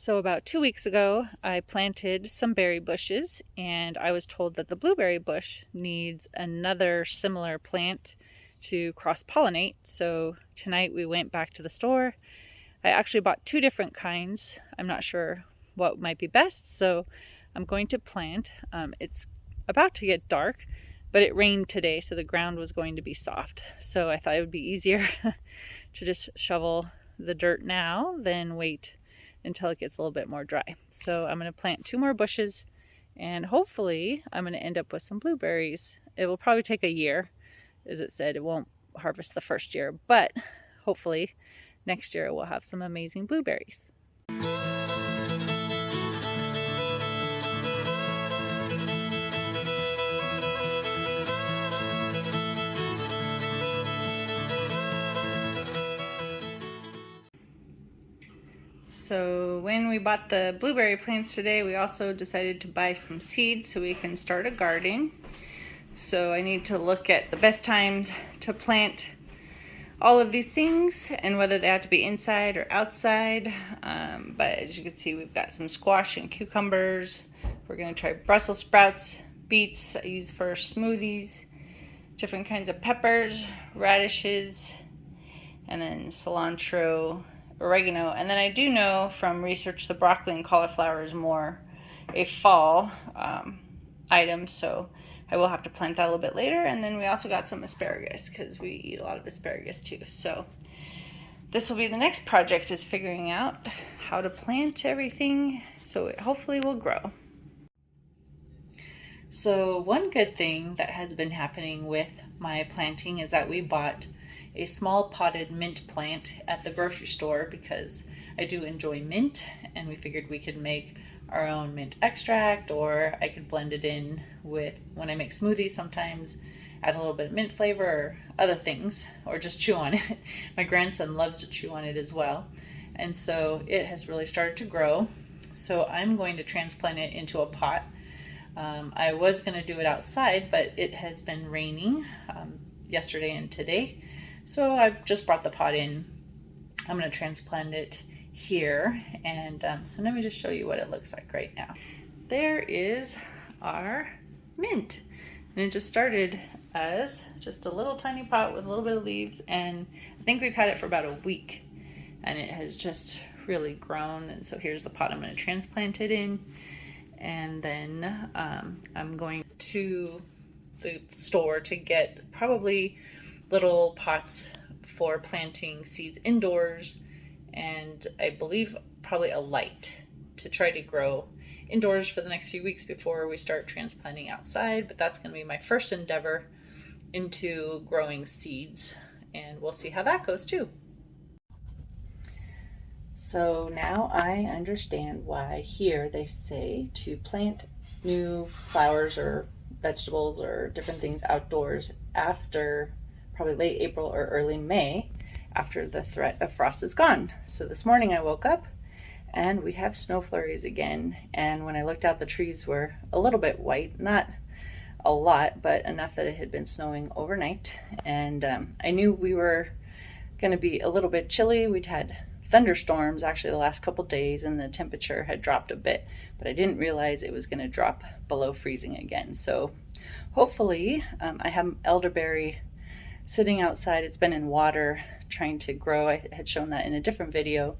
So about 2 weeks ago, I planted some berry bushes, and I was told that the blueberry bush needs another similar plant to cross-pollinate. So tonight we went back to the store. I actually bought two different kinds. I'm not sure what might be best, so I'm going to plant. It's about to get dark, but it rained today, so the ground was going to be soft. So I thought it would be easier to just shovel the dirt now than wait until it gets a little bit more dry. So I'm going to plant two more bushes, and hopefully I'm going to end up with some blueberries. It will probably take a year. As it said, it won't harvest the first year, but hopefully next year we'll have some amazing blueberries. So when we bought the blueberry plants today, we also decided to buy some seeds so we can start a garden. So I need to look at the best times to plant all of these things and whether they have to be inside or outside. But as you can see, we've got some squash and cucumbers. We're going to try Brussels sprouts, beets I use for smoothies, different kinds of peppers, radishes, and then cilantro, oregano. And then I do know from research the broccoli and cauliflower is more a fall item, so I will have to plant that a little bit later. And then we also got some asparagus because we eat a lot of asparagus too. So this will be the next project, is figuring out how to plant everything so it hopefully will grow. So one good thing that has been happening with my planting is that we bought a small potted mint plant at the grocery store because I do enjoy mint, and we figured we could make our own mint extract, or I could blend it in with, when I make smoothies sometimes, add a little bit of mint flavor or other things, or just chew on it. My grandson loves to chew on it as well. And so it has really started to grow. So I'm going to transplant it into a pot. I was going to do it outside, but it has been raining yesterday and today. So I just brought the pot in. I'm going to transplant it here, and so let me just show you what it looks like right now. There is our mint, and it just started as just a little tiny pot with a little bit of leaves, and I think we've had it for about a week, and it has just really grown. And so here's the pot I'm going to transplant it in, and then I'm going to the store to get probably little pots for planting seeds indoors, and I believe probably a light to try to grow indoors for the next few weeks before we start transplanting outside. But that's going to be my first endeavor into growing seeds, and we'll see how that goes too. So now I understand why here they say to plant new flowers or vegetables or different things outdoors after probably late April or early May, after the threat of frost is gone. So this morning I woke up and we have snow flurries again, and when I looked out, the trees were a little bit white, not a lot, but enough that it had been snowing overnight. And I knew we were going to be a little bit chilly. We'd had thunderstorms actually the last couple days, and the temperature had dropped a bit, but I didn't realize it was going to drop below freezing again. So hopefully I have elderberry sitting outside. It's been in water trying to grow. I had shown that in a different video,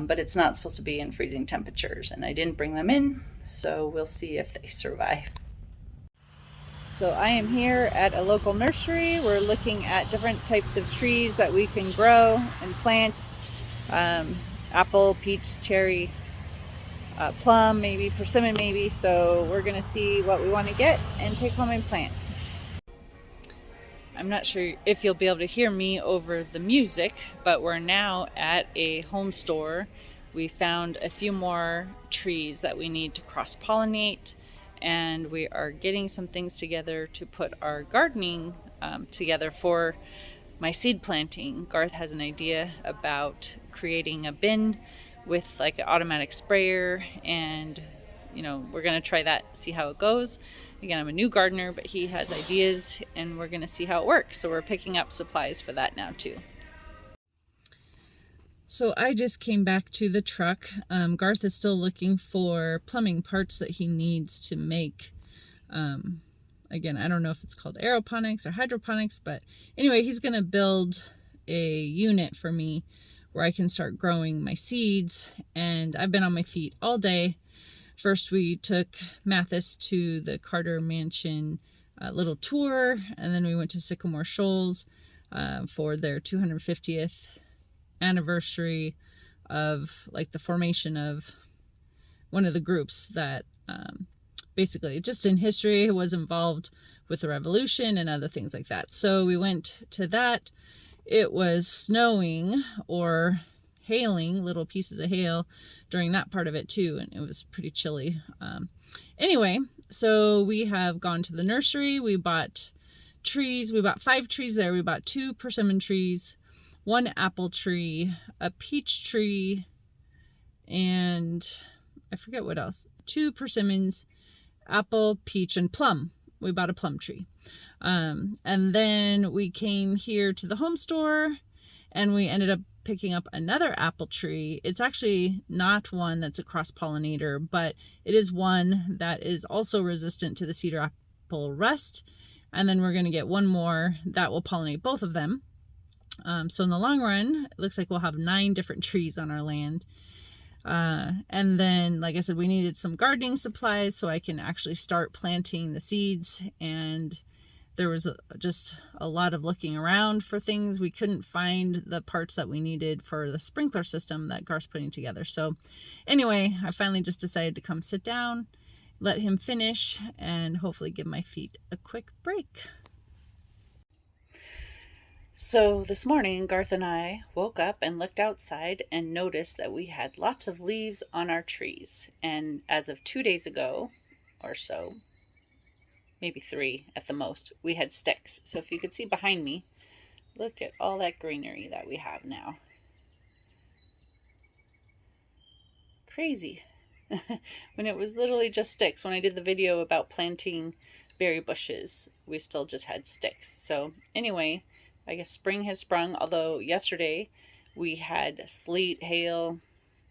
but it's not supposed to be in freezing temperatures, and I didn't bring them in, so we'll see if they survive. So I am here at a local nursery. We're looking at different types of trees that we can grow and plant. Apple, peach, cherry, plum, maybe persimmon, maybe. So we're gonna see what we want to get and take home and plant. I'm not sure if you'll be able to hear me over the music, but we're now at a home store. We found a few more trees that we need to cross-pollinate, and we are getting some things together to put our gardening together for my seed planting. Garth has an idea about creating a bin with like an automatic sprayer, and we're going to try that, see how it goes. Again, I'm a new gardener, but he has ideas, and we're going to see how it works. So we're picking up supplies for that now too. So I just came back to the truck. Garth is still looking for plumbing parts that he needs to make. Again, I don't know if it's called aeroponics or hydroponics, but anyway, he's going to build a unit for me where I can start growing my seeds. And I've been on my feet all day. First, we took Mathis to the Carter Mansion little tour, and then we went to Sycamore Shoals for their 250th anniversary of like the formation of one of the groups that basically just in history was involved with the revolution and other things like that. So we went to that. It was snowing or hailing, little pieces of hail during that part of it too, and it was pretty chilly. Anyway, so we have gone to the nursery. We bought trees. We bought 5 trees there. We bought 2 persimmon trees, 1 apple tree, a peach tree, and I forget what else. 2 persimmons, apple, peach, and plum. We bought a plum tree. And then we came here to the home store and we ended up picking up another apple tree. It's actually not one that's a cross-pollinator, but it is one that is also resistant to the cedar apple rust. And then we're going to get one more that will pollinate both of them. So in the long run, it looks like we'll have 9 different trees on our land. And then, like I said, we needed some gardening supplies so I can actually start planting the seeds. And there was just a lot of looking around for things. We couldn't find the parts that we needed for the sprinkler system that Garth's putting together. So anyway, I finally just decided to come sit down, let him finish, and hopefully give my feet a quick break. So this morning, Garth and I woke up and looked outside and noticed that we had lots of leaves on our trees. And as of 2 days ago or so, maybe 3 at the most, we had sticks. So if you could see behind me, look at all that greenery that we have now. Crazy. When it was literally just sticks. When I did the video about planting berry bushes, we still just had sticks. So anyway, I guess spring has sprung, although yesterday we had sleet, hail,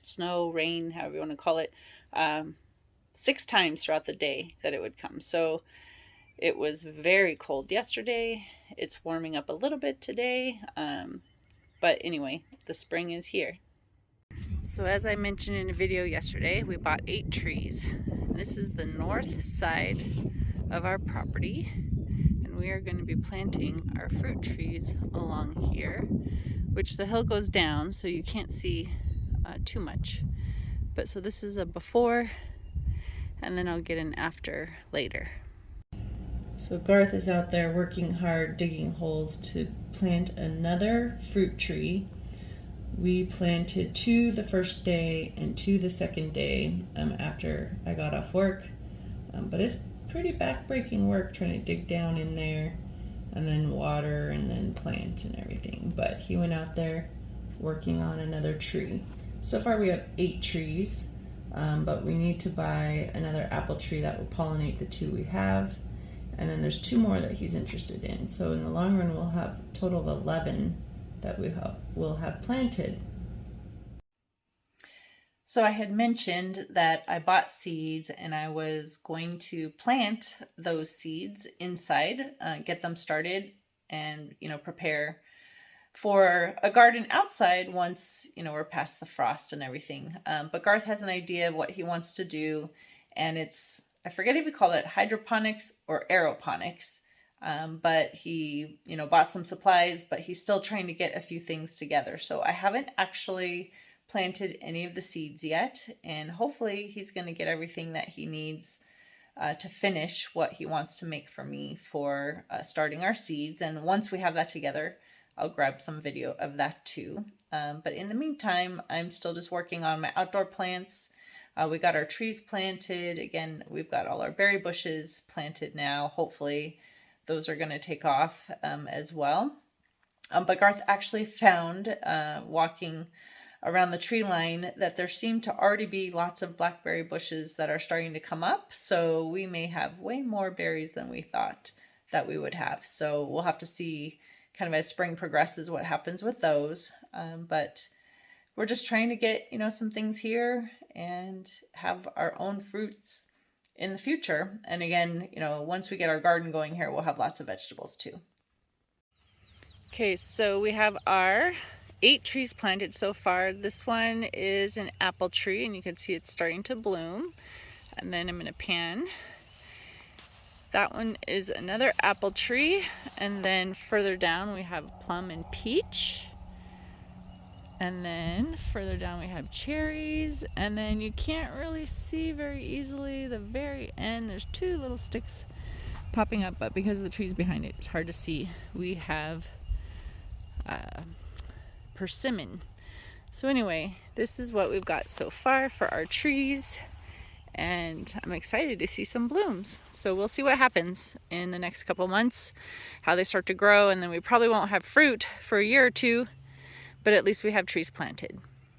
snow, rain, however you want to call it, 6 times throughout the day that it would come. So it was very cold yesterday. It's warming up a little bit today. But anyway, the spring is here. So as I mentioned in a video yesterday, we bought 8 trees. This is the north side of our property. And we are going to be planting our fruit trees along here, which the hill goes down, so you can't see too much. But so this is a before, and then I'll get an after later. So Garth is out there working hard, digging holes to plant another fruit tree. We planted 2 the first day and 2 the second day after I got off work. But it's pretty back-breaking work trying to dig down in there and then water and then plant and everything. But he went out there working on another tree. So far we have 8 trees, but we need to buy another apple tree that will pollinate the 2 we have. And then there's 2 more that he's interested in. So in the long run, we'll have a total of 11 that we'll have planted. So I had mentioned that I bought seeds and I was going to plant those seeds inside, get them started and, prepare for a garden outside once, we're past the frost and everything. But Garth has an idea of what he wants to do, and I forget if he called it hydroponics or aeroponics. But he, bought some supplies, but he's still trying to get a few things together. So I haven't actually planted any of the seeds yet, and hopefully he's going to get everything that he needs to finish what he wants to make for me for starting our seeds. And once we have that together, I'll grab some video of that too. But in the meantime, I'm still just working on my outdoor plants. We got our trees planted. Again, we've got all our berry bushes planted now. Hopefully those are going to take off as well. But Garth actually found, walking around the tree line, that there seemed to already be lots of blackberry bushes that are starting to come up. So we may have way more berries than we thought that we would have. So we'll have to see kind of as spring progresses what happens with those. But we're just trying to get, some things here and have our own fruits in the future. And again, once we get our garden going here, we'll have lots of vegetables too. Okay, so we have our 8 trees planted so far. This one is an apple tree, and you can see it's starting to bloom. And then I'm going to pan. That one is another apple tree, and then further down we have plum and peach. And then further down we have cherries, and then you can't really see very easily the very end. There's 2 little sticks popping up, but because of the trees behind it, it's hard to see. We have persimmon. So anyway, this is what we've got so far for our trees, and I'm excited to see some blooms. So we'll see what happens in the next couple months, how they start to grow, and then we probably won't have fruit for a year or 2, but at least we have trees planted.